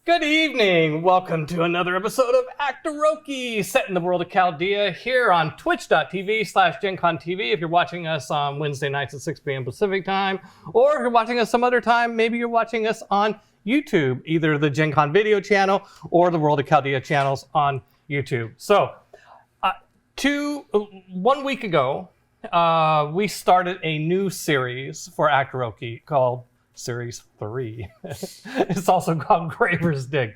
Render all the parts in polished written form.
Good evening. Welcome to another episode of Actoroki, set in the world of Chaldea, here on twitch.tv/GenConTV. If you're watching us on Wednesday nights at 6 p.m. Pacific time, or if you're watching us some other time, maybe you're watching us on YouTube, either the Gen Con video channel or the World of Chaldea channels on YouTube. So, 1 week ago, we started a new series for Actoroki called Series 3. It's also called Graver's Dig.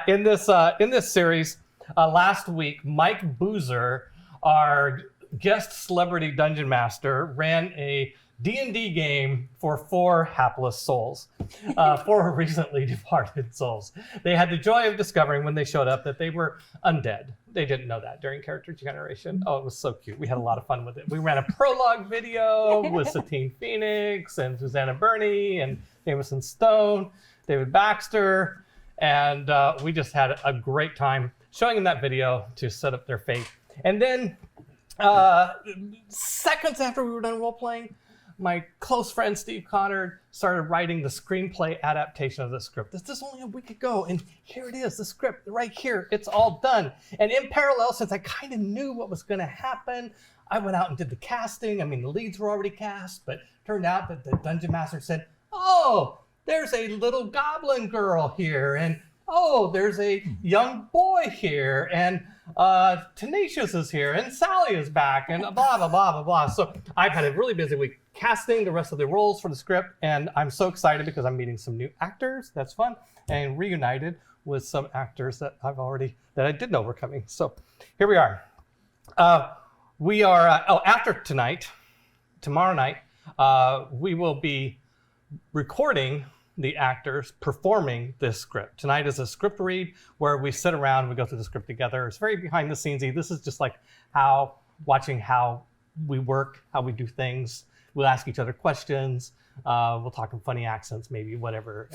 In this series, last week, Mike Boozer, our guest celebrity dungeon master, ran a D&D game for 4 hapless souls, 4 recently departed souls. They had the joy of discovering when they showed up that they were undead. They didn't know that during character generation. Oh, it was so cute. We had a lot of fun with it. We ran a prologue video with Satine Phoenix and Susanna Burney and Jameson Stone, David Baxter, and we just had a great time showing them that video to set up their fate. And then seconds after we were done role-playing, my close friend Steve Connard started writing the screenplay adaptation of the script. This is only a week ago, and here it is, the script right here. It's all done. And in parallel, since I kind of knew what was going to happen, I went out and did the casting. I mean, the leads were already cast, but turned out that the Dungeon Master said, oh, there's a little goblin girl here, and oh, there's a young boy here, and Tenacious is here, and Sally is back, and blah, blah, blah, blah, blah. So I've had a really busy week casting the rest of the roles for the script, and I'm so excited because I'm meeting some new actors. That's fun, and reunited with some actors that I did know were coming. So here we are. We are, after tonight, tomorrow night, we will be recording the actors performing this script. Tonight is a script read where we sit around and we go through the script together. It's very behind the scenes-y. This is just like watching how we work, how we do things. We'll ask each other questions. We'll talk in funny accents, maybe, whatever.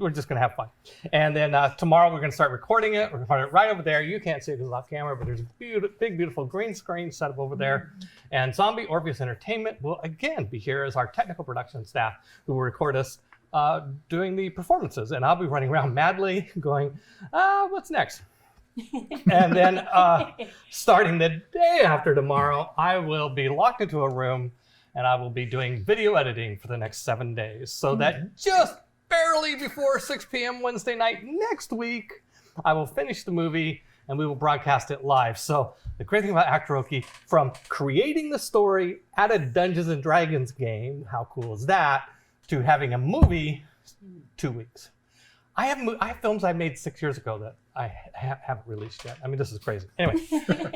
We're just gonna have fun. And then tomorrow we're gonna start recording it. We're gonna put it right over there. You can't see it because it's off camera, but there's a big, beautiful green screen set up over there. And Zombie Orpheus Entertainment will again be here as our technical production staff who will record us doing the performances, and I'll be running around madly going, what's next? And then starting the day after tomorrow, I will be locked into a room and I will be doing video editing for the next 7 days, so that just barely before 6 p.m. Wednesday night next week, I will finish the movie and we will broadcast it live. So the great thing about Actoroki, from creating the story at a Dungeons and Dragons game, how cool is that, to having a movie, 2 weeks. I have films I made 6 years ago that I haven't released yet. I mean, this is crazy. Anyway,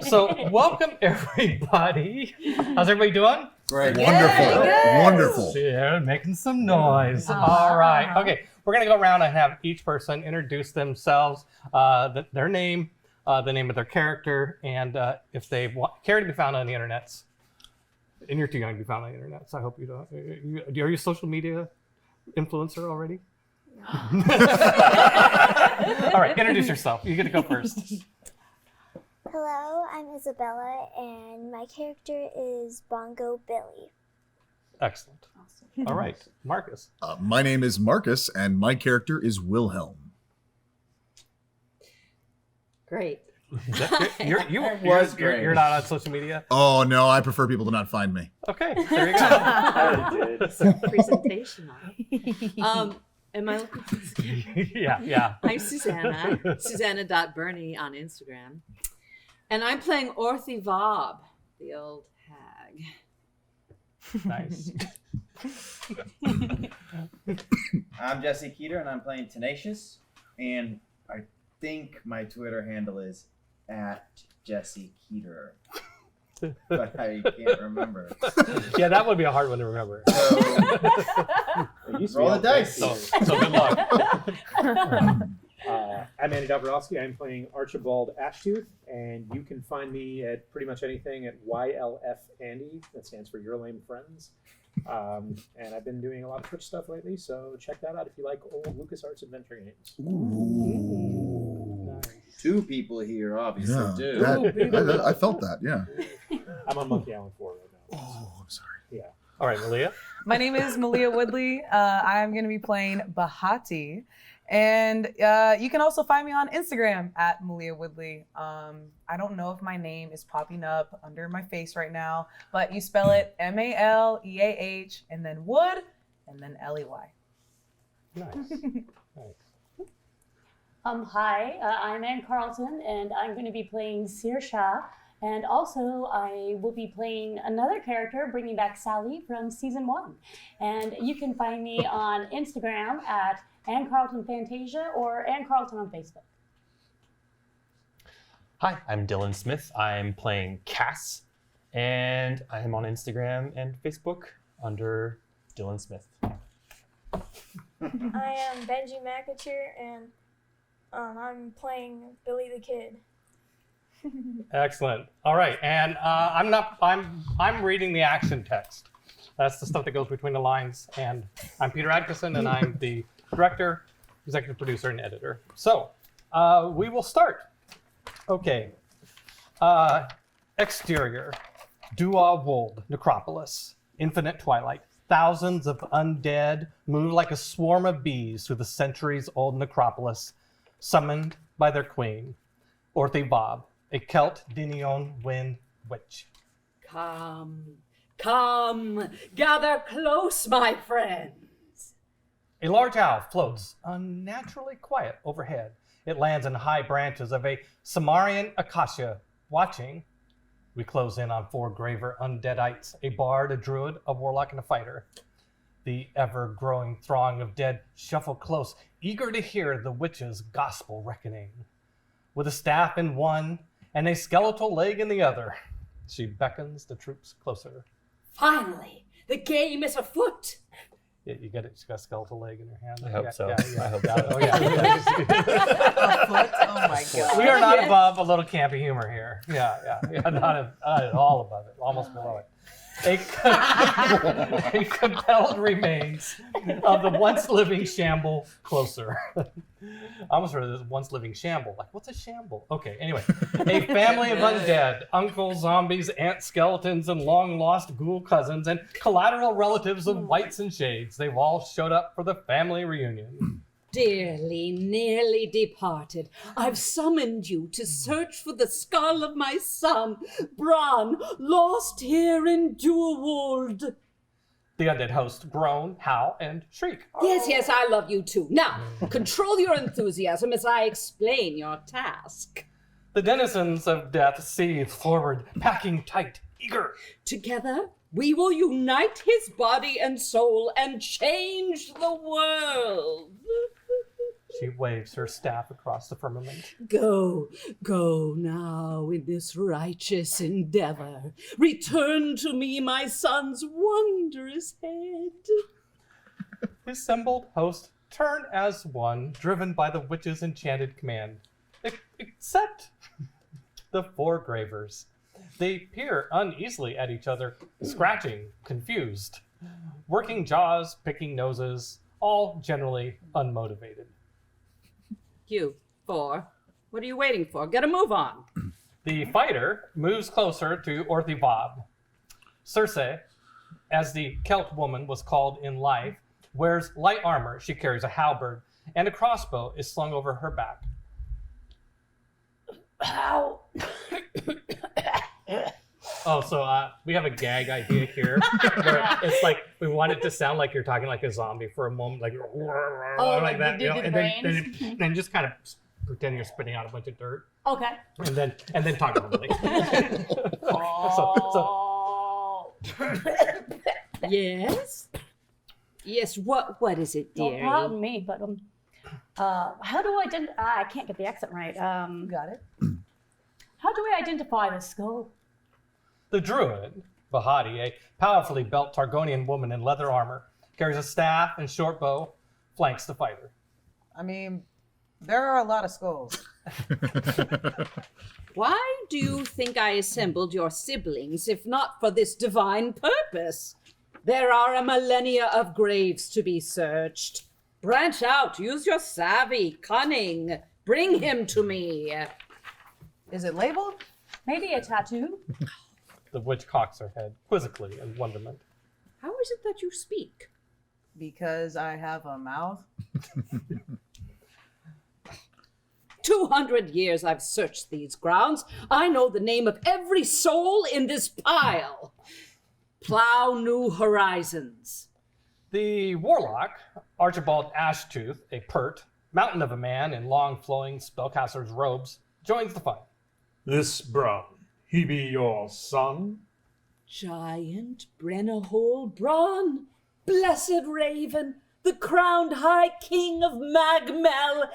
so welcome everybody. How's everybody doing? Great. Wonderful. Wonderful. Yeah, making some noise. All right. Okay, we're gonna go around and have each person introduce themselves, their name, the name of their character, and if they care to be found on the internets. And you're too young to be found on the internet, so I hope you don't. Are you a social media influencer already? No. All right, introduce yourself. You get to go first. Hello, I'm Isabella, and my character is Bongo Billy. Excellent. Awesome. All right, Marcus. My name is Marcus, and my character is Wilhelm. Great. You're not on social media? Oh, no, I prefer people to not find me. Okay, there you go. Presentation. Am I looking for this? Yeah. I'm Susanna. Susanna.Burney on Instagram. And I'm playing Orthy Vob, the old hag. Nice. I'm Jesse Keeter, and I'm playing Tenacious. And I think my Twitter handle is @JesseKeeter, but I can't remember. Yeah, that would be a hard one to remember. So, roll the dice. So good luck. I'm Andy Dobrowski. I'm playing Archibald Ashtooth, and you can find me at pretty much anything at YLF Andy. That stands for Your Lame Friends. And I've been doing a lot of Twitch stuff lately, so check that out if you like old LucasArts adventure games. Ooh. Two people here, obviously, Yeah, too. I felt that, yeah. I'm on Monkey Island 4 right now. Oh, I'm sorry. Yeah. All right, Malia. My name is Malia Woodley. I'm going to be playing Bahati. And you can also find me on Instagram at Malia Woodley. I don't know if my name is popping up under my face right now, but you spell it Maleah and then Wood and then Ley. Nice. Nice. Hi, I'm Ann Carlton, and I'm going to be playing Saoirse. And also, I will be playing another character, bringing back Sally from season 1. And you can find me on Instagram at Ann Carlton Fantasia or Ann Carlton on Facebook. Hi, I'm Dylan Smith. I'm playing Cass, and I am on Instagram and Facebook under Dylan Smith. I am Benji McAteer, and I'm playing Billy the Kid. Excellent. All right, and I'm reading the action text. That's the stuff that goes between the lines. And I'm Peter Adkison, and I'm the director, executive producer, and editor. So we will start. Okay. Exterior, Dua Wold Necropolis, infinite twilight. Thousands of undead move like a swarm of bees through the centuries-old necropolis, summoned by their queen, Orthe Bob, a Celt Dinion wind witch. Come, gather close, my friends. A large owl floats unnaturally quiet overhead. It lands in high branches of a Samarian acacia, watching. We close in on 4 graver undeadites, a bard, a druid, a warlock, and a fighter. The ever-growing throng of dead shuffle close, eager to hear the witch's gospel reckoning. With a staff in one and a skeletal leg in the other, she beckons the troops closer. Finally, the game is afoot. Yeah, you get it. She's got a skeletal leg in her hand. I hope Yeah, so. yeah. I hope so. Oh, yeah. A foot? Oh my god. We are not above a little campy humor here. Yeah, not at all above it, almost below it. A compelled remains of the once living shamble closer. I almost heard this once living shamble. Like, what's a shamble? Okay, anyway. A family of undead, uncle zombies, aunt skeletons, and long lost ghoul cousins, and collateral relatives of whites and shades. They've all showed up for the family reunion. Dearly, nearly departed, I've summoned you to search for the skull of my son, Bran, lost here in Duawold. The undead host groan, howl, and shriek. Yes, I love you too. Now, control your enthusiasm as I explain your task. The denizens of death seethe forward, packing tight, eager. Together, we will unite his body and soul and change the world. She waves her staff across the firmament. Go now in this righteous endeavor. Return to me my son's wondrous head. The assembled host turn as one, driven by the witch's enchanted command. Except the 4 gravers. They peer uneasily at each other, scratching, confused, working jaws, picking noses, all generally unmotivated. You 4. What are you waiting for? Get a move on. The fighter moves closer to Orthe Bob. Circe, as the Celt woman was called in life, wears light armor. She carries a halberd, and a crossbow is slung over her back. Ow! Oh, so we have a gag idea here where it's like we want it to sound like you're talking like a zombie for a moment, like like that, you do the and brains? then just kind of pretend you're spitting out a bunch of dirt, Okay. and then talk normally. so Yes? Yes, what is it, Well, dearie? pardon me, but how do I I can't get the accent right. Got it. How do we identify this skull? The druid, Bahati, a powerfully built Targonian woman in leather armor, carries a staff and short bow, flanks the fighter. I mean, there are a lot of skulls. Why do you think I assembled your siblings if not for this divine purpose? There are a millennia of graves to be searched. Branch out, use your savvy, cunning. Bring him to me. Is it labeled? Maybe a tattoo? The witch cocks her head quizzically in wonderment. How is it that you speak? Because I have a mouth. 200 years I've searched these grounds. I know the name of every soul in this pile. Plow new horizons. The warlock, Archibald Ashtooth, a pert, mountain of a man in long flowing spellcaster's robes, joins the fight. This Bron, he be your son? Giant Brennerhole Bron, blessed raven, the crowned high king of Magmel,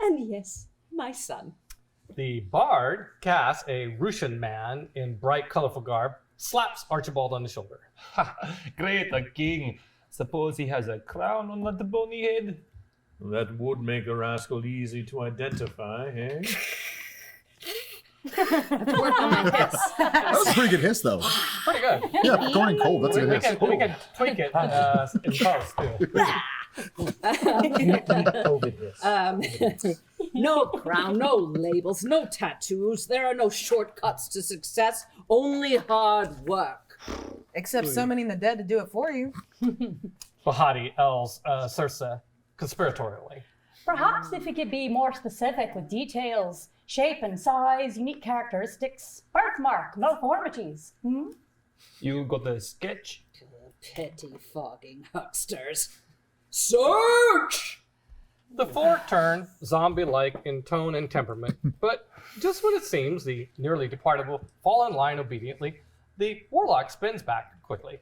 and yes, my son. The bard, Cass, a Russian man in bright, colorful garb, slaps Archibald on the shoulder. Great, a king. Suppose he has a crown on that bony head? That would make the rascal easy to identify, eh? Work on my hiss. That was a pretty good hiss, though. Pretty good. Yeah, going cold. That's a good hiss. We can tweak it in Carl's too. No crown, no labels, no tattoos. There are no shortcuts to success, only hard work. Except summoning the dead to do it for you. Bahati ells Circe conspiratorially. Perhaps if you could be more specific with details, shape and size, unique characteristics, birthmark, malformities. You got a sketch? Petty-fogging hucksters. Search! The four turn zombie-like in tone and temperament, but just when it seems the nearly departed will fall in line obediently, the warlock spins back quickly.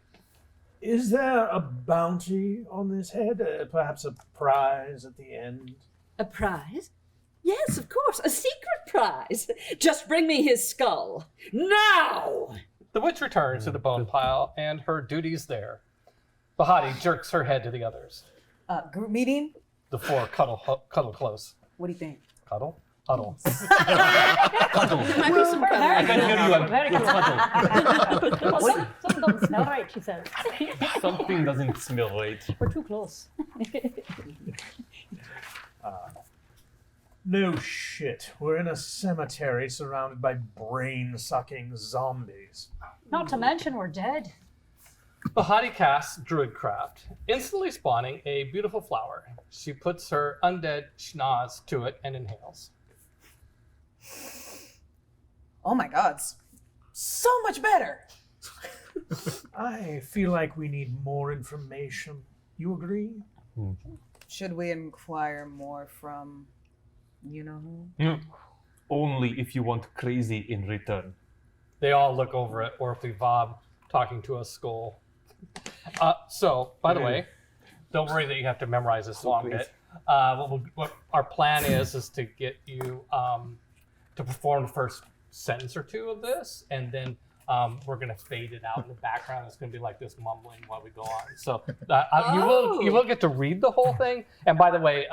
Is there a bounty on this head? Perhaps a prize at the end? A prize? Yes, of course, a secret prize. Just bring me his skull. Now! The witch returns to the bone pile, and her duty's there. Bahati jerks her head to the others. Group meeting? The four cuddle close. What do you think? Cuddle? Huddle. Cuddle. There might be some I can hear you. Very good. Cuddle. Well, something doesn't smell right, she says. Something doesn't smell right. We're too close. No shit. We're in a cemetery surrounded by brain-sucking zombies. Not to mention we're dead. Bahati casts Druidcraft, instantly spawning a beautiful flower. She puts her undead schnoz to it and inhales. Oh my god. So much better. I feel like we need more information. You agree? Should we inquire more from, you know who? Only if you want crazy in return. They all look over at Orphy Vob talking to a skull. So, by the way, don't worry that you have to memorize this long bit. What our plan is to get you to perform the first sentence or two of this, and then we're going to fade it out in the background. It's going to be like this mumbling while we go on. So you will get to read the whole thing. And by the way,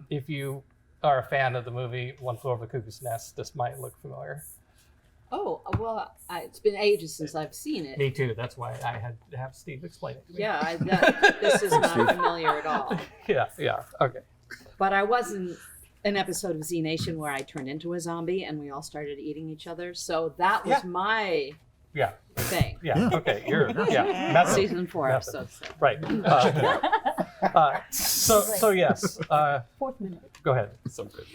if you are a fan of the movie One Flew Over the Cuckoo's Nest, this might look familiar. Oh, well, it's been ages since I've seen it. Me too. That's why I had to have Steve explain it to me. Yeah, this is not familiar at all. Yeah. Okay. But I was in an episode of Z Nation where I turned into a zombie and we all started eating each other. So that was my thing. Yeah. Okay. Method. Season 4 Method. episode. Right. So yes. 4th minute. Go ahead. So good.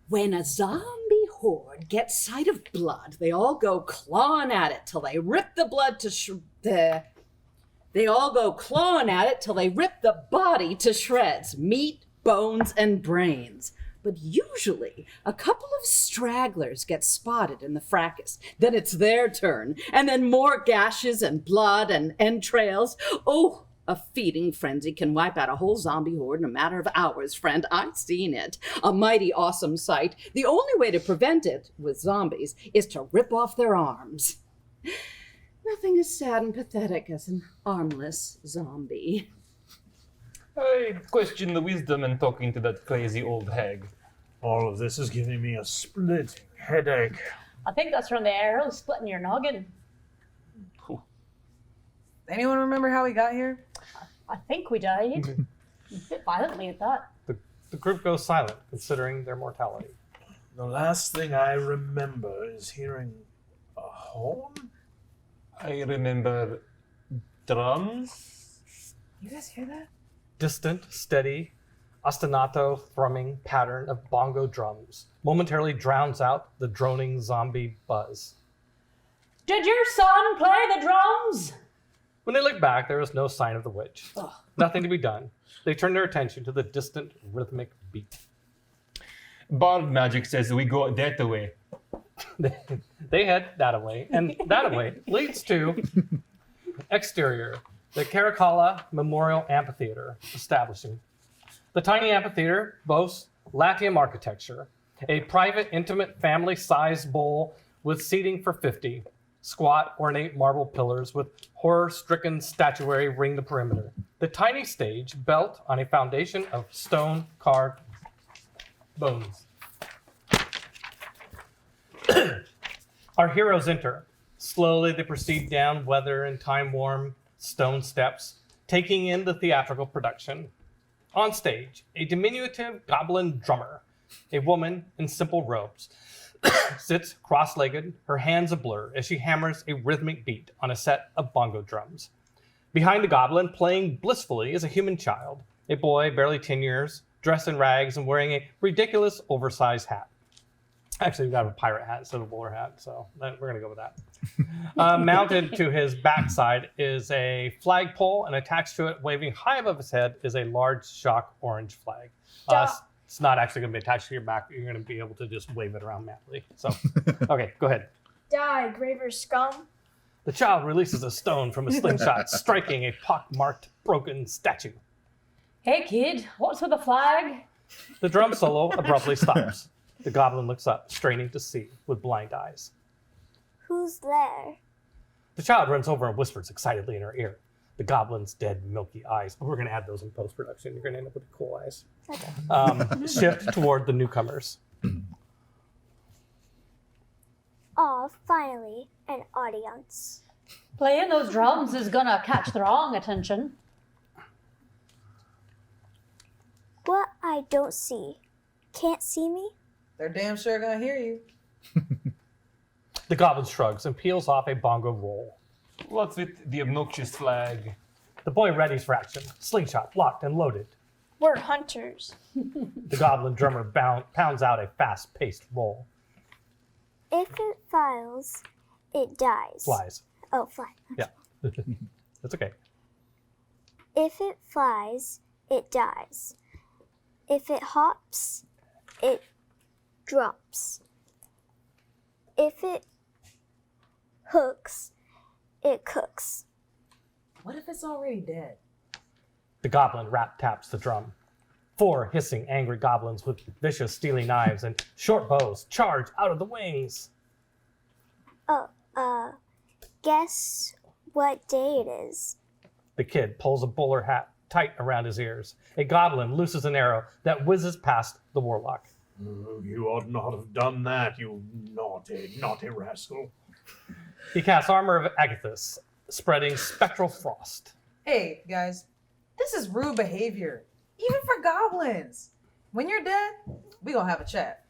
When a zombie horde gets sight of blood, they all go clawing at it till they rip the blood to They all go clawing at it till they rip the body to shreds, meat, bones, and brains. But usually, a couple of stragglers get spotted in the fracas. Then it's their turn, and then more gashes and blood and entrails. Oh, a feeding frenzy can wipe out a whole zombie horde in a matter of hours, friend. I've seen it. A mighty awesome sight. The only way to prevent it with zombies is to rip off their arms. Nothing as sad and pathetic as an armless zombie. I question the wisdom in talking to that crazy old hag. All of this is giving me a splitting headache. I think that's from the arrow splitting your noggin. Anyone remember how we got here? I think we died. A bit violently at that. The group goes silent, considering their mortality. The last thing I remember is hearing a horn. I remember drums. You guys hear that? Distant, steady, ostinato thrumming pattern of bongo drums momentarily drowns out the droning zombie buzz. Did your son play the drums? When they look back, there is no sign of the witch. Nothing to be done. They turn their attention to the distant rhythmic beat. Bard magic says we go that way. They head that away, and that away leads to exterior, the Caracalla Memorial Amphitheater establishing. The tiny amphitheater boasts Latium architecture, a private, intimate, family-sized bowl with seating for 50, squat, ornate marble pillars with horror-stricken statuary ring the perimeter. The tiny stage built on a foundation of stone-carved bones. Our heroes enter. Slowly they proceed down weather and time-worn stone steps, taking in the theatrical production. On stage, a diminutive goblin drummer, a woman in simple robes, sits cross-legged, her hands a blur as she hammers a rhythmic beat on a set of bongo drums. Behind the goblin, playing blissfully, is a human child, a boy barely 10 years, dressed in rags and wearing a ridiculous oversized hat. Actually, we've got a pirate hat instead of a bowler hat, so we're going to go with that. Mounted to his backside is a flagpole, and attached to it, waving high above his head, is a large shock orange flag. It's not actually going to be attached to your back. You're going to be able to just wave it around madly. So, okay, go ahead. Die, graver scum. The child releases a stone from a slingshot, striking a pock-marked, broken statue. Hey kid, what's with the flag? The drum solo abruptly stops. The goblin looks up, straining to see with blind eyes. Who's there? The child runs over and whispers excitedly in her ear. The goblin's dead, milky eyes. We're going to add those in post-production. You're going to end up with cool eyes. Okay. Shift toward the newcomers. Oh, finally, an audience. Playing those drums is gonna catch the wrong attention. What I don't see. Can't see me? They're damn sure gonna hear you. The goblin shrugs and peels off a bongo roll. What's with the obnoxious flag? The boy readies for action. Slingshot locked and loaded. We're hunters. The goblin drummer pounds out a fast-paced roll. If it files, it dies. Flies. Oh, fly. Yeah. That's okay. If it flies, it dies. If it hops, it drops. If it hooks, it cooks. What if it's already dead? The goblin taps the drum. 4 hissing, angry goblins with vicious, steely knives and short bows charge out of the wings. Guess what day it is? The kid pulls a bowler hat tight around his ears. A goblin looses an arrow that whizzes past the warlock. You ought not have done that, you naughty, naughty rascal. He casts Armor of Agathis, spreading spectral frost. Hey, guys, this is rude behavior, even for goblins. When you're dead, we gonna have a chat.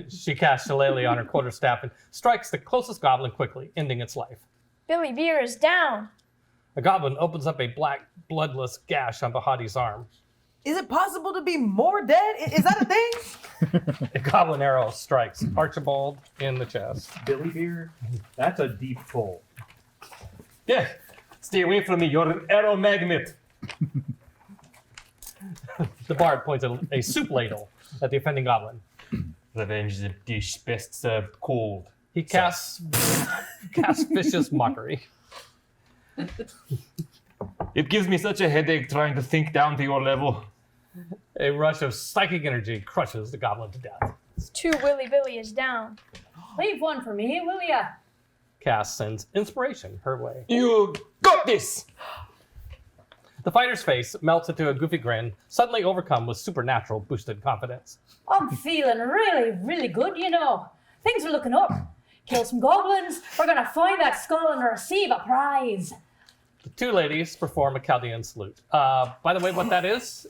She casts Shillelagh on her quarterstaff and strikes the closest goblin quickly, ending its life. Billy Beer is down. A goblin opens up a black, bloodless gash on Bahati's arm. Is it possible to be more dead? Is that a thing? A goblin arrow strikes Archibald in the chest. Billy Beer? That's a deep pull. Yeah, stay away from me. You're an arrow magnet. The bard points a soup ladle at the offending goblin. Revenge is a dish best served cold. He casts vicious mockery. It gives me such a headache trying to think down to your level. A rush of psychic energy crushes the goblin to death. 2 Willy Billy is down. Leave one for me, will ya? Cass sends inspiration her way. You got this! The fighter's face melts into a goofy grin, suddenly overcome with supernatural boosted confidence. I'm feeling really, really good, you know. Things are looking up. Kill some goblins. We're gonna find that skull and receive a prize. The two ladies perform a Chaldean salute. By the way, what that is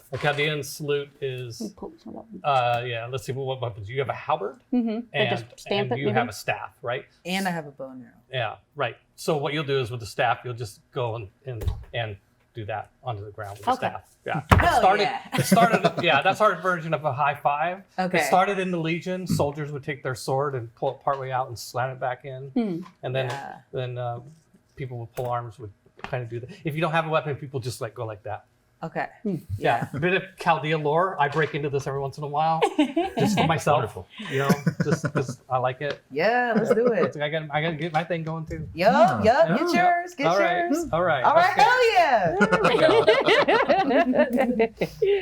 a Chaldean salute is let's see what weapons. You have a halberd and just stamp it, you maybe? have a staff, right? And I have a bow and arrow. Yeah, right. So what you'll do is with the staff, you'll just go and do that onto the ground with the Okay. staff. Yeah. Hell It started that's our version of a high five. Okay. It started in the Legion. Soldiers would take their sword and pull it partway out and slam it back in. And then people with pole arms would kind of do that. If you don't have a weapon, people just go like that. Okay. Yeah, a bit of Chaldea lore. I break into this every once in a while, just for myself. Wonderful. You know, just I like it. Yeah, let's do it. I gotta get my thing going too. Yup, get yours, get All right, yours. all right, All right, okay. hell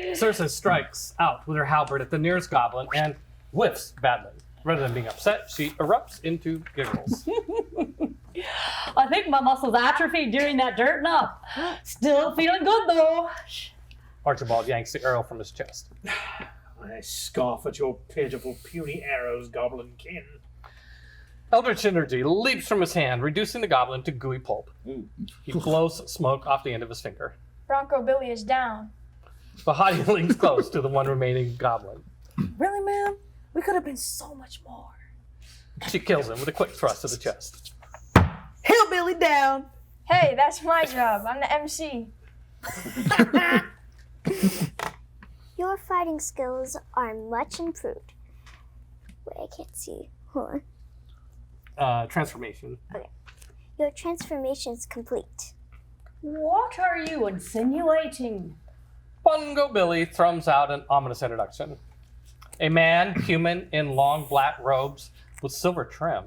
yeah. Circe strikes out with her halberd at the nearest goblin and whiffs badly. Rather than being upset, she erupts into giggles. I think my muscles atrophied during that dirt nap. Still feeling good though. Archibald yanks the arrow from his chest. I scoff at your pitiful, puny arrows, goblin kin. Eldritch energy leaps from his hand, reducing the goblin to gooey pulp. He blows smoke off the end of his finger. Bronco Billy is down. Bahati leans close to the one remaining goblin. Really, man? We could have been so much more. She kills him with a quick thrust to the chest. Hillbilly down. Hey, that's my job. I'm the MC. Your fighting skills are much improved. Wait, I can't see. Hold on. Transformation. Your transformation's complete. What are you insinuating? Bongo Billy thrums out an ominous introduction. A man, human, in long black robes with silver trim,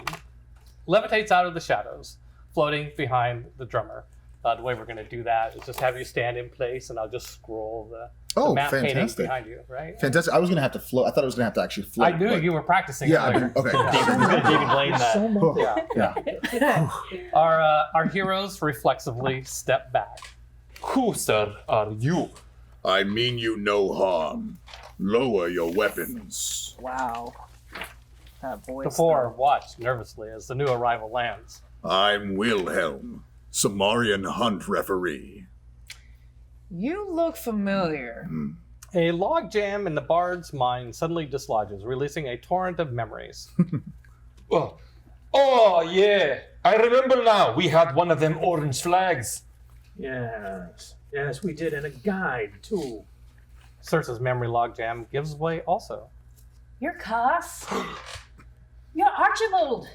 levitates out of the shadows, floating behind the drummer. The way we're going to do that is just have you stand in place, and I'll just scroll the map painting fantastic. behind you, right? Fantastic. I was going to have to float. I thought I was going to have to actually float. I knew but- you were practicing. Yeah, earlier. okay. David Blaine that. Yeah. Our heroes reflexively step back. Who, sir, are you? I mean you no harm. Lower your weapons. Wow. That voice. The four watch nervously as the new arrival lands. I'm Wilhelm, Samarian hunt referee. You look familiar. A logjam in the bard's mind suddenly dislodges, releasing a torrent of memories. Oh, yeah. I remember now. We had one of them orange flags. Yes, we did, and a guide too. Circe's memory logjam gives way also. You're Cass. You're Archibald.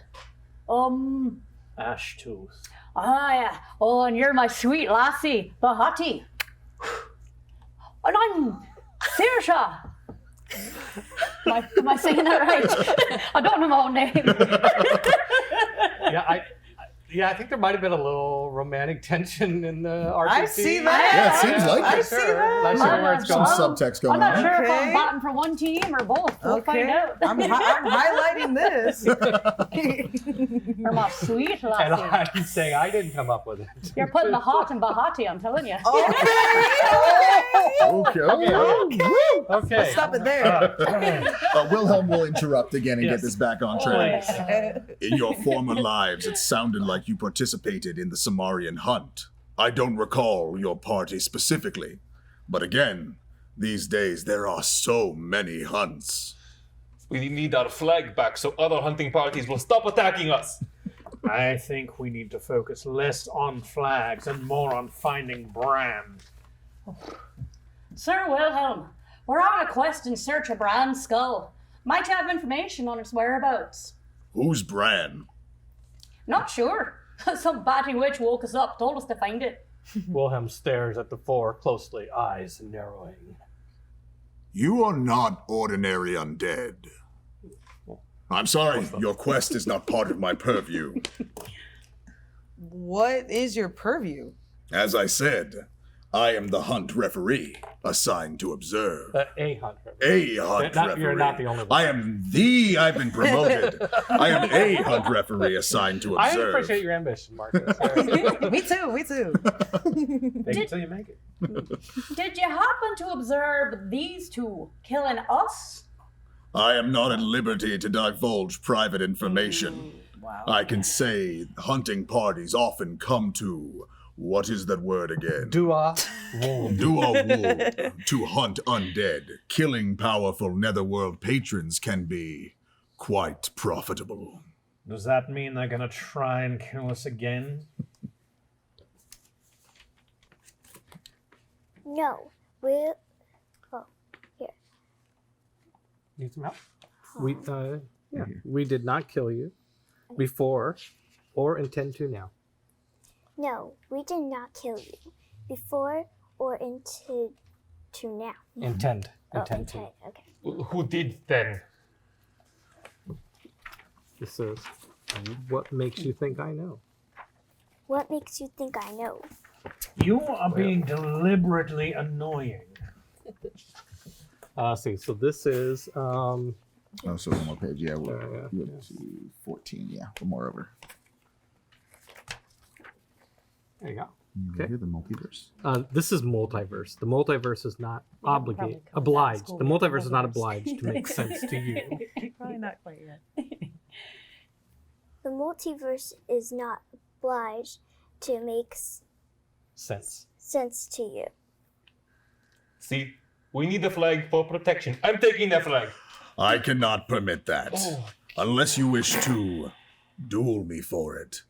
Ashtooth. Yeah. Oh, and you're my sweet lassie, Bahati. And I'm Saoirse. Am I saying that right? I don't know my own name. I think there might have been a little romantic tension in the RPG. I see that. Yeah, it seems like I it. see that. Not sure where it's Some going. subtext I'm going not on. sure if Okay. I'm batting for one team or both. We'll find out. I'm highlighting this. Or my sweet And lassie. I'm saying I didn't come up with it. You're putting the hot in Bahati, I'm telling you. Okay. Okay. Stop it there. Wilhelm will interrupt again and Yes. get this back on track. In your former lives, it sounded like you participated in the Samarian hunt. I don't recall your party specifically, but again, these days there are so many hunts. We need our flag back so other hunting parties will stop attacking us. I think we need to focus less on flags and more on finding Bran. Sir Wilhelm, we're on a quest in search of Bran's skull. Might have information on its whereabouts. Who's Bran? Not sure. Some batty witch woke us up, told us to find it. Wilhelm stares at the four closely, eyes narrowing. You are not ordinary undead. I'm sorry, your quest is not part of my purview. What is your purview? As I said, I am the hunt referee, assigned to observe. A hunt referee. A hunt referee. You're not the only one. I've been promoted. I am a hunt referee assigned to I observe. appreciate your ambition, Marcus. Me too. Take it till you make it. Did you happen to observe these two killing us? I am not at liberty to divulge private information. Wow. I can say hunting parties often come to, what is that word again? Dua Wold. Dua Wold, to hunt undead. Killing powerful netherworld patrons can be quite profitable. Does that mean they're gonna try and kill us again? No, we'll. Oh, here. Need some help? We did not kill you before or intend to now. No, we did not kill you before or into to now. Intend to. Okay. Who did then? This is what makes you think I know. What makes you think I know? You are being deliberately annoying. See, so this is Oh, so one more page. Yeah, we're up to 14. Yeah, one more over. there you go. Okay. Here, the multiverse. This is multiverse. The multiverse is not obliged. The multiverse is not obliged to make sense to you. Probably not quite yet. The multiverse is not obliged to make Sense. sense to you. See, we need a flag for protection. I'm taking that flag. I cannot permit that. Oh. Unless you wish to duel me for it.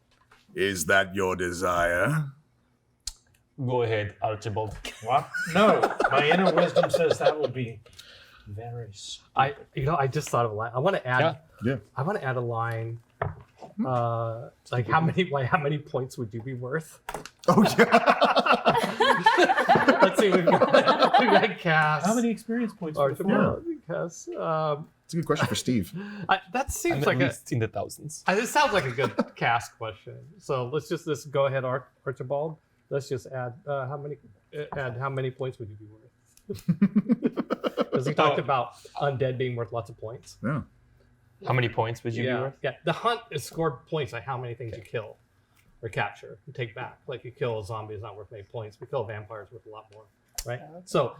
Is that your desire? Go ahead, Archibald. What? No, my inner wisdom says that will be very stupid. I just thought of a line. I want to add. Yeah. I want to add a line. Like how many points would you be worth? Oh yeah. Let's see. We've got Cass. How many experience points? Archibald, Cass. It's a good question for Steve. That seems I'm like at least in the thousands. This sounds like a good Cass question. So let's just go ahead, Archibald. Let's just add how many points would you be worth? Because he talked about undead being worth lots of points. Yeah. How many points would you be worth? Yeah. The hunt is scored points, like how many things you kill or capture and take back. Like you kill a zombie is not worth many points. We kill a vampire is worth a lot more. Right? So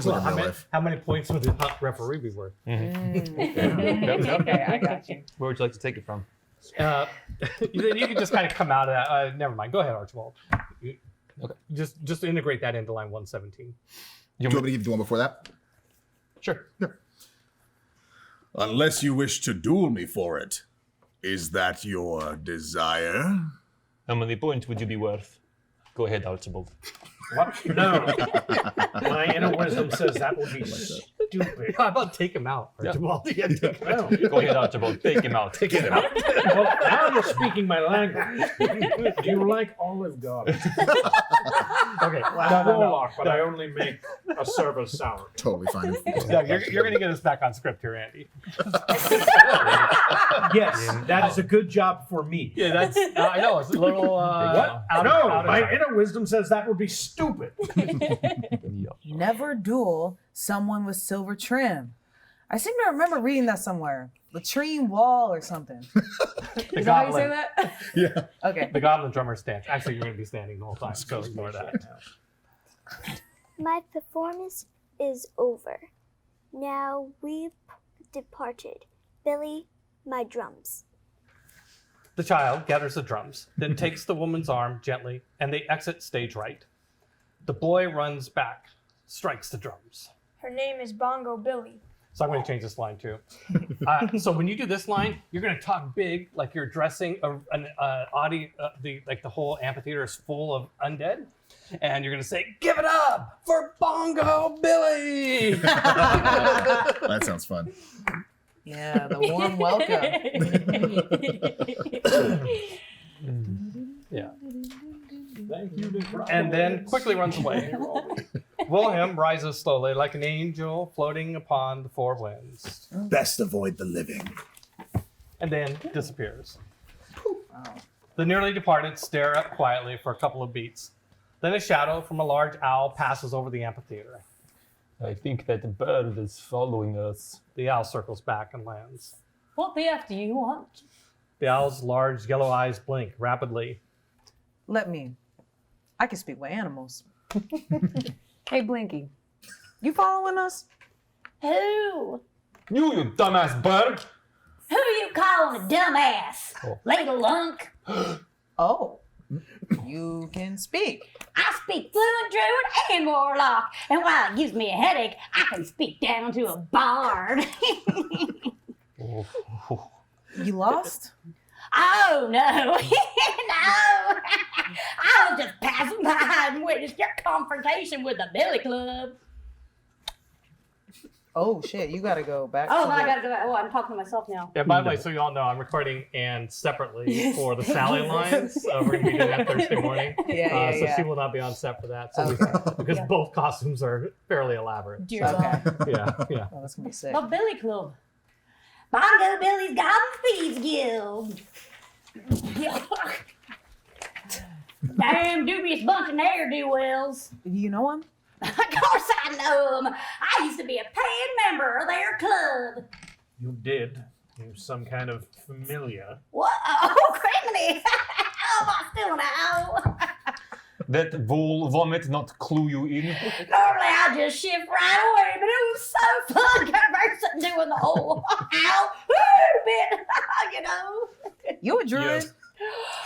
like how many points would the hunt referee be worth? Okay, I got you. Where would you like to take it from? You can just kind of come out of that. Never mind. Go ahead, Archibald. Okay. Just integrate that into line 117. Do you want me to give the one before that? Sure. Unless you wish to duel me for it. Is that your desire? How many points would you be worth? Go ahead, Archibald. What? No. My inner wisdom says that would be stupid. How about take him out, Archibald? Yeah, take him out. Go ahead, Archibald. Take him out. Take him out. Well, now you're speaking my language. Do you like Olive Garden? Okay. I'm a warlock, but I only make a server sour. Totally fine. No, you're going to get us back on script here, Andy. Yes, that is a good job for me. Yeah, that's. I know it's a little. What? My inner wisdom says that would be stupid. Never duel someone with silver trim. I seem to remember reading that somewhere. Latrine wall or something. Is that how you say that? Yeah. Okay. The goblin drummer stance. Actually, you're going to be standing the whole time, so ignore that. My performance is over. Now we've departed. Billy, my drums. The child gathers the drums, then takes the woman's arm gently, and they exit stage right. The boy runs back, strikes the drums. Her name is Bongo Billy. So I'm going to change this line too. So when you do this line, you're going to talk big, like you're addressing an audience. The whole amphitheater is full of undead, and you're going to say, "Give it up for Bongo Billy!" That sounds fun. Yeah, the warm welcome. Yeah. Thank you, Necropolis. and then quickly runs away. Wilhelm rises slowly like an angel floating upon the four winds, Best avoid the living. and then disappears. The nearly departed stare up quietly for a couple of beats. Then a shadow from a large owl passes over the amphitheater. I think that bird is following us. The owl circles back and lands. What the F do you want? The owl's large yellow eyes blink rapidly. Let me. I can speak with animals. Hey, Blinky. You following us? Who? You dumbass bird! Who you calling a dumbass? Oh. Little lunk? Oh. You can speak. I speak fluent druid and warlock, and while it gives me a headache, I can speak down to a bard. You lost? Oh no, no! I was just passing by and witnessed your confrontation with the Billy Club. Oh shit, you gotta go back. Oh, to I the- gotta go back. Oh, I'm talking to myself now. Yeah, by the way, so you all know, I'm recording and separately for the Sally Lines. We're going to be doing that Thursday morning. Yeah, So yeah. she will not be on set for that. So Okay. because both costumes are fairly elaborate. Dear So, Okay. yeah. Oh, that's gonna be sick. The Billy Club. Bongo Billy's Goblin Thieves Guild. Damn dubious bunch of ne'er-do-wells. You know him? Of course I know them. I used to be a paying member of their club. You did. You're some kind of familiar. What? Oh, criminy. How am I still now? That wool vomit not clue you in? Normally I just shift right away, but it was so fun conversing doing the whole ow bit, you know. You a druid?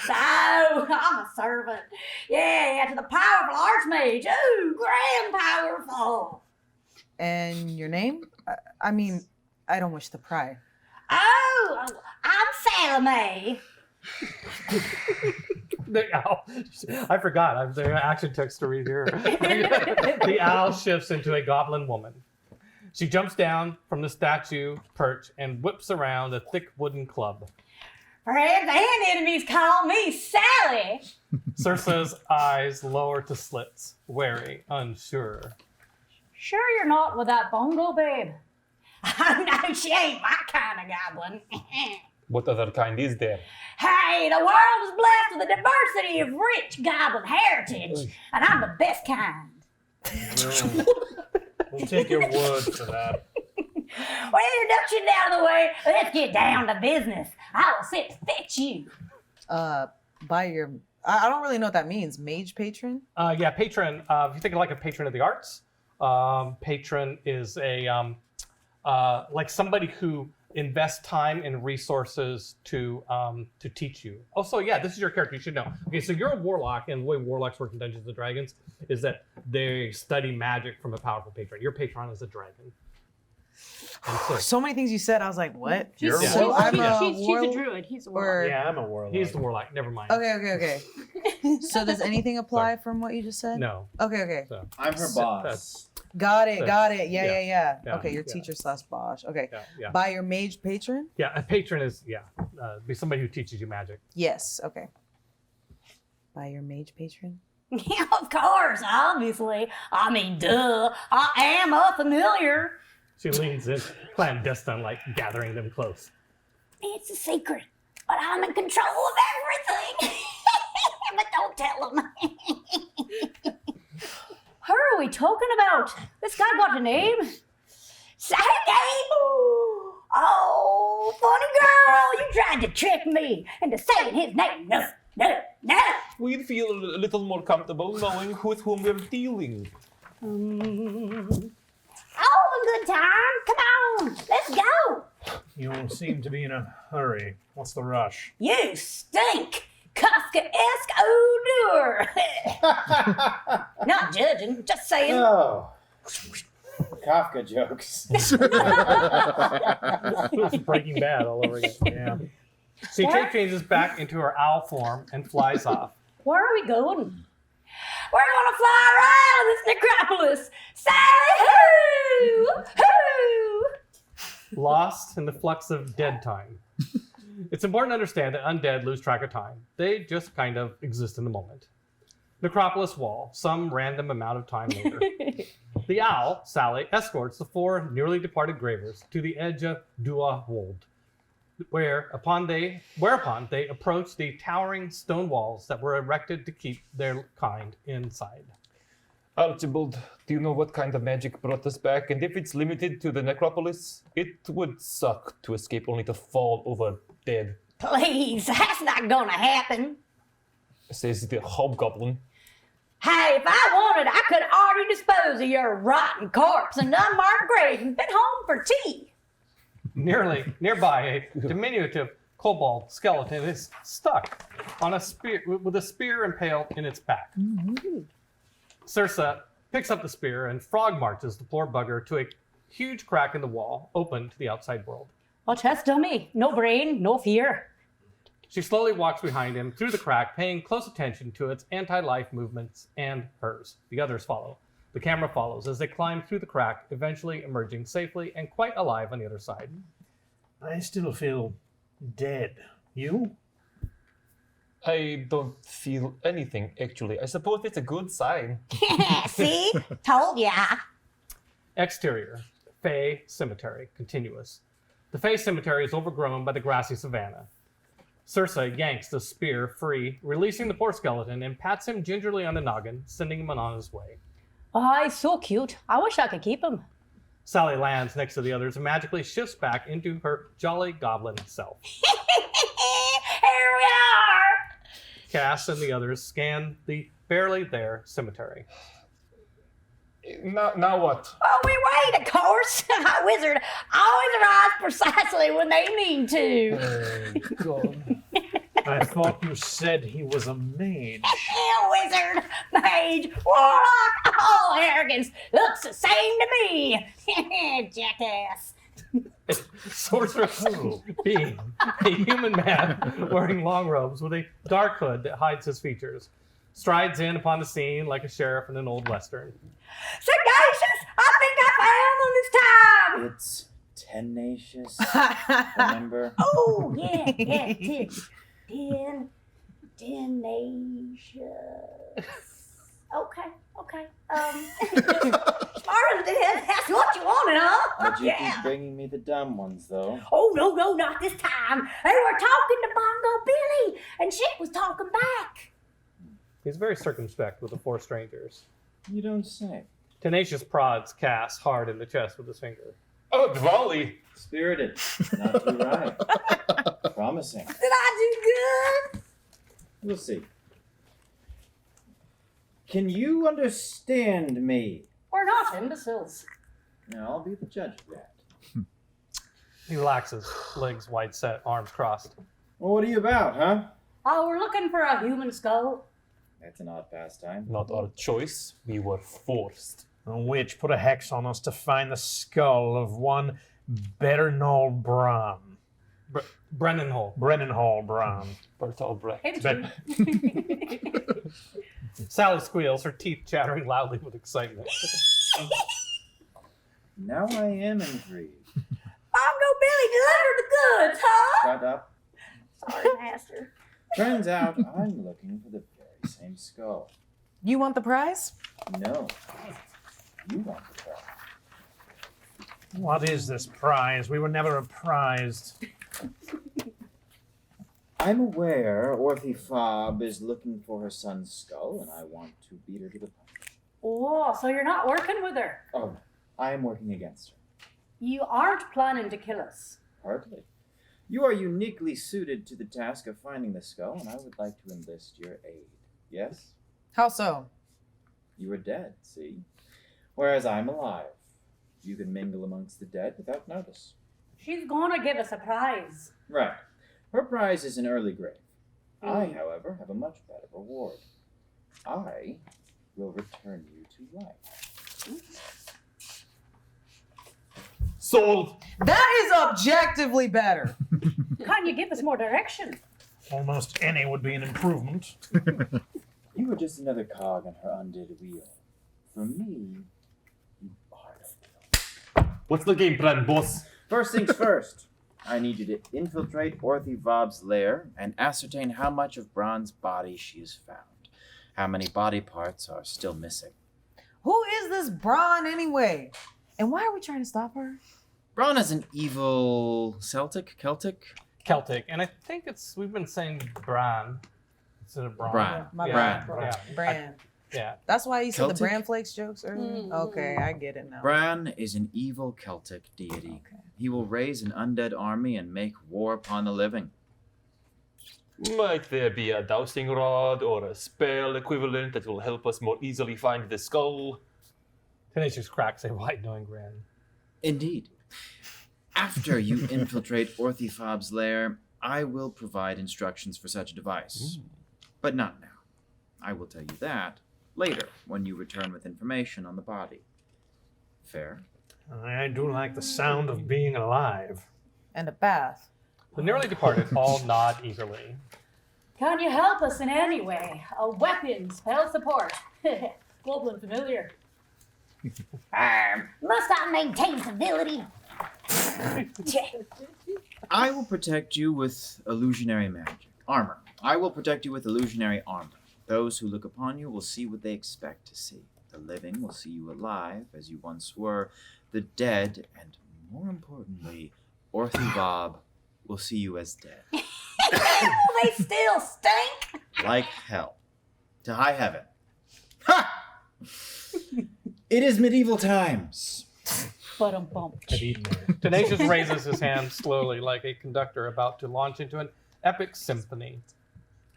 No, I'm a servant. Yeah, to the powerful archmage. Ooh, grand powerful. And your name? I mean, I don't wish to pry. Oh, I'm Salome. The owl, I forgot. I have the action text to read here. The owl shifts into a goblin woman. She jumps down from the statue perch and whips around a thick wooden club. Friends and enemies call me Sally. Circe's eyes lower to slits, wary, unsure. Sure you're not with that bongo babe? Oh no, she ain't my kind of goblin. What other kind is there? Hey, the world is blessed with a diversity of rich goblin heritage, and I'm the best kind. We'll take your word for that. Well, introduction out of the way, let's get down to business. I will sit and fetch you. By your, I don't really know what that means. Mage patron? Yeah, patron. If you think of like a patron of the arts, patron is a like somebody who invests time and resources to teach you. Also, yeah, this is your character. You should know. Okay, so you're a warlock, and the way warlocks work in Dungeons and Dragons is that they study magic from a powerful patron. Your patron is a dragon. And So many things you said, I was like, what? You're a So warlock. I'm a She's a warlock? druid. He's a Or- warlock. Yeah, I'm a warlock. He's the warlock. Never mind. Okay. So does anything apply from what you just said? No. Okay. So, I'm her boss. Got it. Yeah. Yeah. Yeah, Okay, your yeah. teacher / boss. Okay. yeah. By your mage patron? Yeah, a patron is be somebody who teaches you magic. Yes. Okay. By your mage patron? Yeah, of course, obviously. I mean, duh. I am a familiar. She leans in, clandestine, like gathering them close. It's a secret, but I'm in control of everything. But don't tell them. Who are we talking about? This guy got a name? Say name? Oh, funny girl, you tried to trick me into saying his name. No. We feel a little more comfortable knowing with whom we're dealing. All in good time. Come on, let's go. You seem to be in a hurry. What's the rush? You stink. Kafka-esque odor. Not judging, just saying. Oh. Kafka jokes. It's Breaking Bad all over again. Yeah. She changes back into her owl form and flies off. Where are we going? We're gonna fly around this necropolis. Sally, hoo! Lost in the flux of dead time. It's important to understand that undead lose track of time. They just kind of exist in the moment. Necropolis Wall, some random amount of time later. The owl, Sally, escorts the 4 nearly departed gravers to the edge of Dua Wold, whereupon they approach the towering stone walls that were erected to keep their kind inside. Archibald, do you know what kind of magic brought us back? And if it's limited to the necropolis, it would suck to escape only to fall over dead, Please, that's not gonna happen. says the hobgoblin. Hey, if I wanted, I could already dispose of your rotten corpse and unmarked grave and been home for tea. Nearby, a diminutive kobold skeleton is stuck on a spear with a spear impaled in its back. Circe picks up the spear and frog marches the poor bugger to a huge crack in the wall, open to the outside world. A test dummy. No brain, no fear. She slowly walks behind him through the crack, paying close attention to its anti-life movements and hers. The others follow. The camera follows as they climb through the crack, eventually emerging safely and quite alive on the other side. I still feel dead. You? I don't feel anything, actually. I suppose it's a good sign. See? Told ya. Exterior, Fey Cemetery, continuous. The Fey Cemetery is overgrown by the grassy savanna. Circe yanks the spear free, releasing the poor skeleton, and pats him gingerly on the noggin, sending him on his way. Oh, he's so cute. I wish I could keep him. Sally lands next to the others and magically shifts back into her jolly goblin self. Here we are. Cass and the others scan the barely there cemetery. Now what? Oh, we wait, of course. A wizard always arrives precisely when they mean to. God. I thought you said he was a mage. Wizard, mage, warlock, all arrogance looks the same to me. Jackass. Sorceress being a human man wearing long robes with a dark hood that hides his features, strides in upon the scene like a sheriff in an old western. Sagacious, I think I found them this time. It's tenacious. Remember? Oh, yeah, tenacious. Okay. Smarter than that's what you wanted, huh? But you keep bringing me the dumb ones, though. Oh, no, not this time. They were talking to Bongo Billy, and shit was talking back. He's very circumspect with the 4 strangers. You don't say. Tenacious prods Cass hard in the chest with his finger. Oh, Dwally! Spirited. Not too right. Promising. Did I do good? We'll see. Can you understand me? We're not imbeciles. Now, I'll be the judge of that. He relaxes, legs wide set, arms crossed. Well, what are you about, huh? Oh, we're looking for a human skull. That's an odd pastime. Not our choice. We were forced. A witch put a hex on us to find the skull of one Bernal Bram. Brennan Hall. Brennan Hall Bram. Bertolt Brecht. Him too. Sally squeals, her teeth chattering loudly with excitement. Now I am intrigued. Bongo Billy delivered the goods, huh? Shut up. Sorry, master. Turns out I'm looking for the very same skull. You want the prize? No. You want the prize. What is this prize? We were never apprised. I'm aware Orthy Fob is looking for her son's skull, and I want to beat her to the punch. Oh, so you're not working with her? Oh, I am working against her. You aren't planning to kill us. Hardly. You are uniquely suited to the task of finding the skull, and I would like to enlist your aid. Yes? How so? You are dead, see? Whereas I'm alive. You can mingle amongst the dead without notice. She's gonna give us a prize. Right. Her prize is an early grave. I, however, have a much better reward. I will return you to life. Sold! That is objectively better. Can't you give us more direction? Almost any would be an improvement. You are just another cog on her undid wheel. For me, you are the wheel. What's the game plan, boss? First things first. I need you to infiltrate Orthy Vob's lair and ascertain how much of Braun's body she has found. how many body parts are still missing. Who is this Braun anyway? And why are we trying to stop her? Braun is an evil Celtic? Celtic, and I think we've been saying Bran instead of Braun. Bran. My Bran. bad. Yeah. Bran. Yeah. That's why you said the Celtic? Bran Flakes jokes earlier? Okay, I get it now. Bran is an evil Celtic deity. Okay. He will raise an undead army and make war upon the living. Might there be a dowsing rod or a spell equivalent that will help us more easily find the skull? Tenacious cracks a wide-knowing grin. Indeed. After you infiltrate Orthifob's lair, I will provide instructions for such a device. But not now. I will tell you that later, when you return with information on the body. Fair? I do like the sound of being alive. And a bath. The nearly departed all nod eagerly. Can you help us in any way? A weapon, spell support. Global and familiar. Must I maintain civility? I will protect you with illusionary magic. Armor. I will protect you with illusionary armor. Those who look upon you will see what they expect to see. The living will see you alive, as you once were. The dead, and more importantly, Orthivob, will see you as dead. They still stink. Like hell. To high heaven. Ha! It is medieval times. Tenacious raises his hand slowly, like a conductor about to launch into an epic symphony.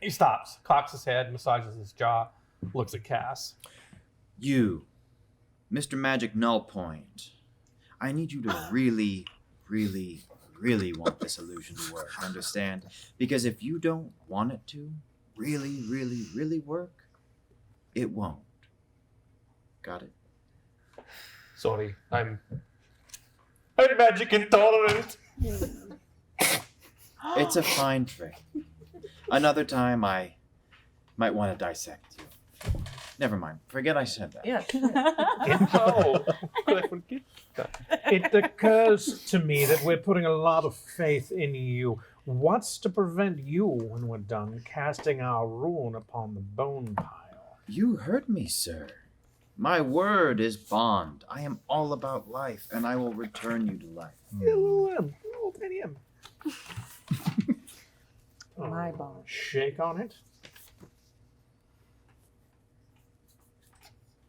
He stops, cocks his head, massages his jaw, looks at Cass. You, Mr. Magic Nullpoint, I need you to really, really, really want this illusion to work, understand? Because if you don't want it to really, really, really work, it won't. Got it? Sorry, I'm magic intolerant. It's a fine trick. Another time I might want to dissect you. Never mind. Forget I said that. Yeah. Oh, could I forget that? It occurs to me that we're putting a lot of faith in you. What's to prevent you, when we're done, casting our rune upon the bone pile? You heard me, sir. My word is bond. I am all about life, and I will return you to life. Yeah, little tiny M. My bone. Shake on it.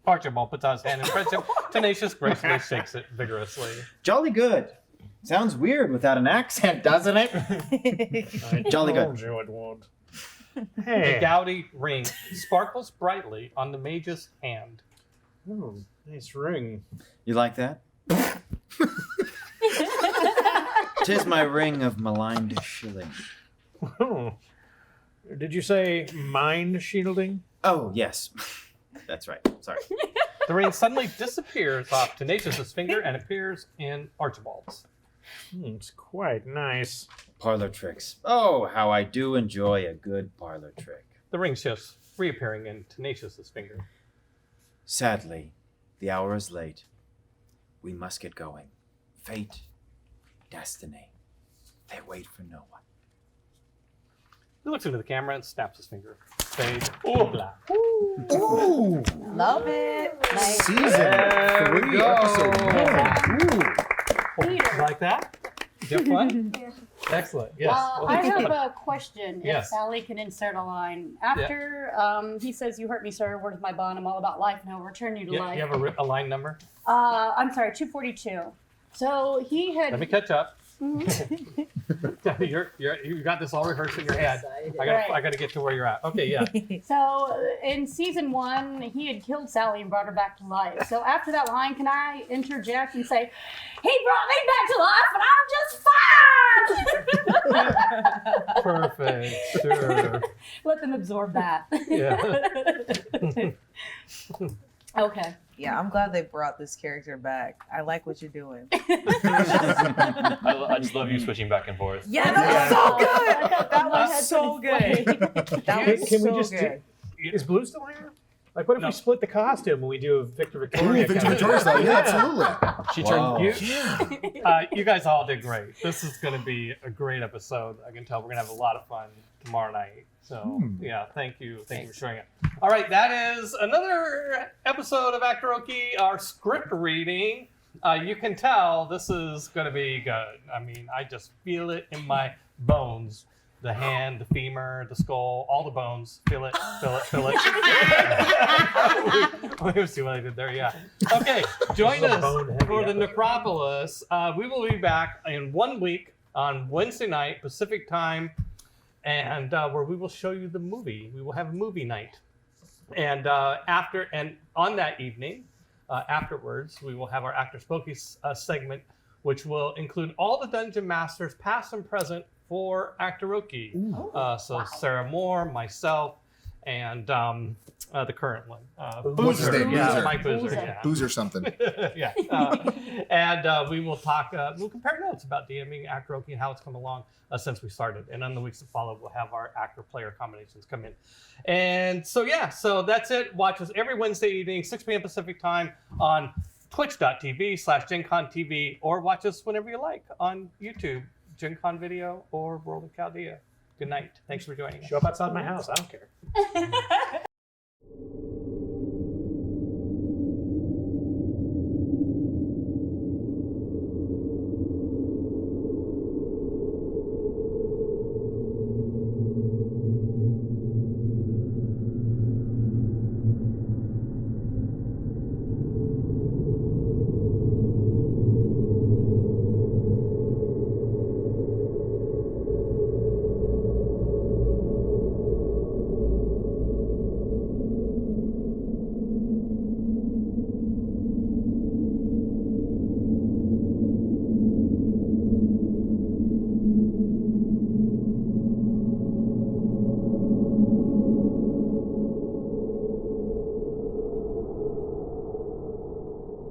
Archibald puts out his hand in friendship. Tenacious gracefully shakes it vigorously. Jolly good. Sounds weird without an accent, doesn't it? I Jolly good. told you it would. A Hey. gaudy ring sparkles brightly on the mage's hand. Oh, nice ring. You like that? 'Tis my ring of maligned shilling. Oh. Did you say mind shielding? Oh, yes. That's right. Sorry. The ring suddenly disappears off Tenacious's finger and appears in Archibald's. It's quite nice. Parlor tricks. Oh, how I do enjoy a good parlor trick. The ring shifts, reappearing in Tenacious's finger. Sadly, the hour is late. We must get going. Fate, destiny, they wait for no one. He looks into the camera and snaps his finger. Fade. Oh, black. Ooh! Love it. Season There we 3, go. episode 1. You like that? Did you have fun? Excellent. Yes. I have a question. If Yes. Sally can insert a line. After he says, "You hurt me, sir. Where's my bond? I'm all about life, and I'll return you to You life." have a line number? I'm sorry, 242. So he had. Let me catch up. Mhm. you got this all rehearsed in your head. Right. I got to get to where you're at. Okay, yeah. So in season 1, he had killed Sally and brought her back to life. So after that line, can I interject and say, "He brought me back to life, and I'm just fine." Perfect. Sure. Let them absorb that. Yeah. Okay. Yeah, I'm glad they brought this character back. I like what you're doing. I just love you switching back and forth. Yeah, that was so good. That one was had so some display. good. That was Can so we just good. Is Blue still here? Like, what if we split the costume and we do a Victor Victoria? Victor Victoria style, yeah, absolutely. She turned. You guys all did great. This is going to be a great episode. I can tell we're going to have a lot of fun tomorrow night. So, yeah, thank you for sharing it. All right, that is another episode of Actoroki, our script reading. You can tell this is going to be good. I mean, I just feel it in my bones. The hand, the femur, the skull, all the bones. Feel it. We see what I did there, yeah. Okay, join us for the Necropolis. We will be back in 1 week on Wednesday night, Pacific time, and where we will show you the movie. We will have a movie night. And on that evening, afterwards, we will have our Actor Spooky segment, which will include all the Dungeon Masters, past and present, for Actoroki. So Sarah Moore, myself, and the current one. What's his name? Yeah, Boozer. Mike Boozer. Yeah. Boozer something. Yeah. And we will talk, we'll compare notes about DMing Actoroki and how it's come along since we started. And in the weeks to follow, we'll have our actor-player combinations come in. And so, yeah, so that's it. Watch us every Wednesday evening, 6 p.m. Pacific time on twitch.tv/GenConTV, or watch us whenever you like on YouTube, Gen Con Video or World of Chaldea. Good night. Thanks for joining us. Show up outside my house. I don't care.